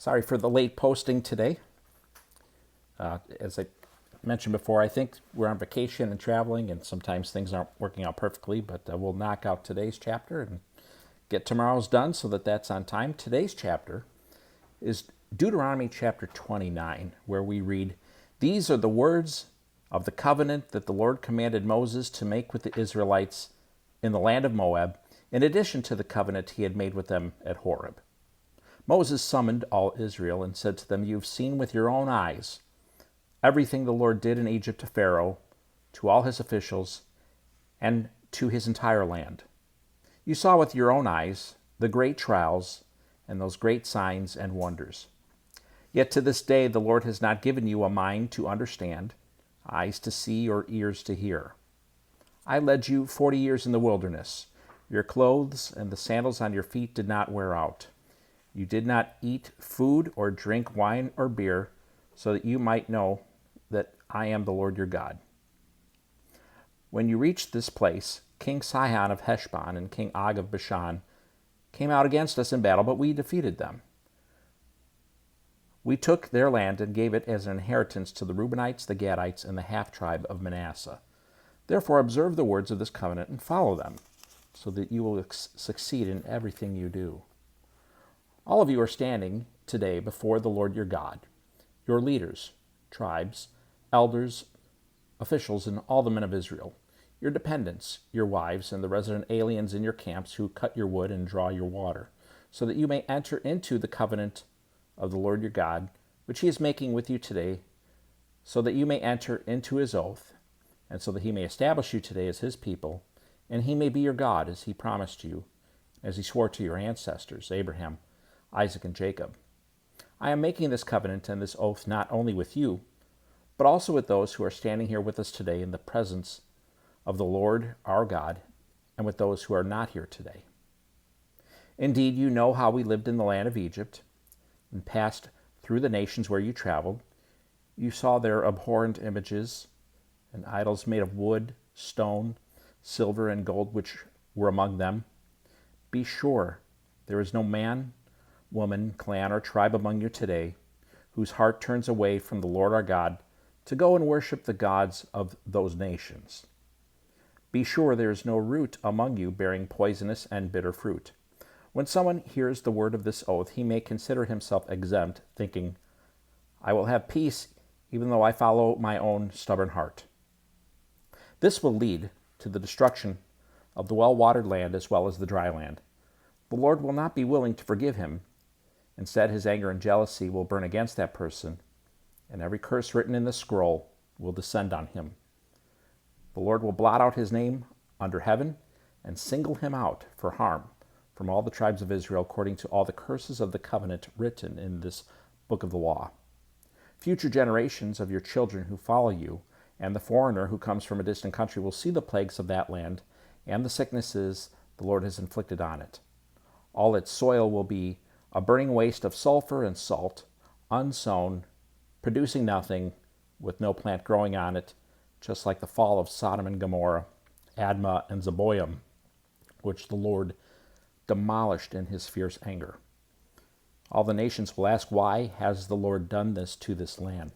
Sorry for the late posting today. As I mentioned before, I think we're on vacation and traveling, and sometimes things aren't working out perfectly, but we'll knock out today's chapter and get tomorrow's done so that that's on time. Today's chapter is Deuteronomy chapter 29, where we read, "These are the words of the covenant that the Lord commanded Moses to make with the Israelites in the land of Moab, in addition to the covenant he had made with them at Horeb. Moses summoned all Israel and said to them, 'You've seen with your own eyes everything the Lord did in Egypt to Pharaoh, to all his officials, and to his entire land. You saw with your own eyes the great trials and those great signs and wonders. Yet to this day the Lord has not given you a mind to understand, eyes to see, or ears to hear. I led you 40 years in the wilderness. Your clothes and the sandals on your feet did not wear out. You did not eat food or drink wine or beer, so that you might know that I am the Lord your God. When you reached this place, King Sihon of Heshbon and King Og of Bashan came out against us in battle, but we defeated them. We took their land and gave it as an inheritance to the Reubenites, the Gadites, and the half-tribe of Manasseh. Therefore observe the words of this covenant and follow them, so that you will succeed in everything you do. All of you are standing today before the Lord your God, your leaders, tribes, elders, officials, and all the men of Israel, your dependents, your wives, and the resident aliens in your camps who cut your wood and draw your water, so that you may enter into the covenant of the Lord your God, which he is making with you today, so that you may enter into his oath, and so that he may establish you today as his people, and he may be your God, as he promised you, as he swore to your ancestors, Abraham, Isaac, and Jacob. I am making this covenant and this oath not only with you, but also with those who are standing here with us today in the presence of the Lord our God, and with those who are not here today. Indeed, you know how we lived in the land of Egypt, and passed through the nations where you traveled. You saw their abhorrent images and idols made of wood, stone, silver, and gold, which were among them. Be sure there is no man, woman, clan, or tribe among you today whose heart turns away from the Lord our God to go and worship the gods of those nations. Be sure there is no root among you bearing poisonous and bitter fruit. When someone hears the word of this oath, he may consider himself exempt, thinking, 'I will have peace even though I follow my own stubborn heart.' This will lead to the destruction of the well-watered land as well as the dry land. The Lord will not be willing to forgive him. Instead, his anger and jealousy will burn against that person, and every curse written in the scroll will descend on him. The Lord will blot out his name under heaven and single him out for harm from all the tribes of Israel, according to all the curses of the covenant written in this book of the law. Future generations of your children who follow you, and the foreigner who comes from a distant country, will see the plagues of that land and the sicknesses the Lord has inflicted on it. All its soil will be a burning waste of sulfur and salt, unsown, producing nothing, with no plant growing on it, just like the fall of Sodom and Gomorrah, Admah and Zeboim, which the Lord demolished in his fierce anger. All the nations will ask, 'Why has the Lord done this to this land?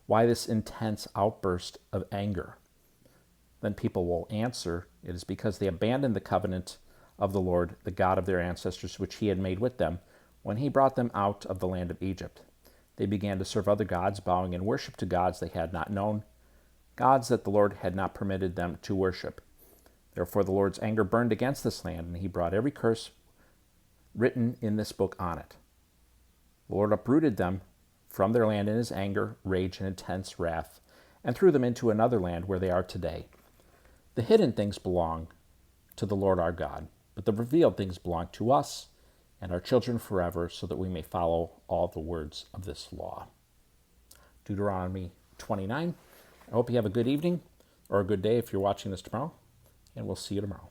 Why this intense outburst of anger?' Then people will answer, 'It is because they abandoned the covenant of the Lord, the God of their ancestors, which he had made with them when he brought them out of the land of Egypt. They began to serve other gods, bowing in worship to gods they had not known, gods that the Lord had not permitted them to worship. Therefore the Lord's anger burned against this land, and he brought every curse written in this book on it. The Lord uprooted them from their land in his anger, rage, and intense wrath, and threw them into another land where they are today. The hidden things belong to the Lord our God, but the revealed things belong to us and our children forever, so that we may follow all the words of this law." Deuteronomy 29. I hope you have a good evening, or a good day if you're watching this tomorrow, and we'll see you tomorrow.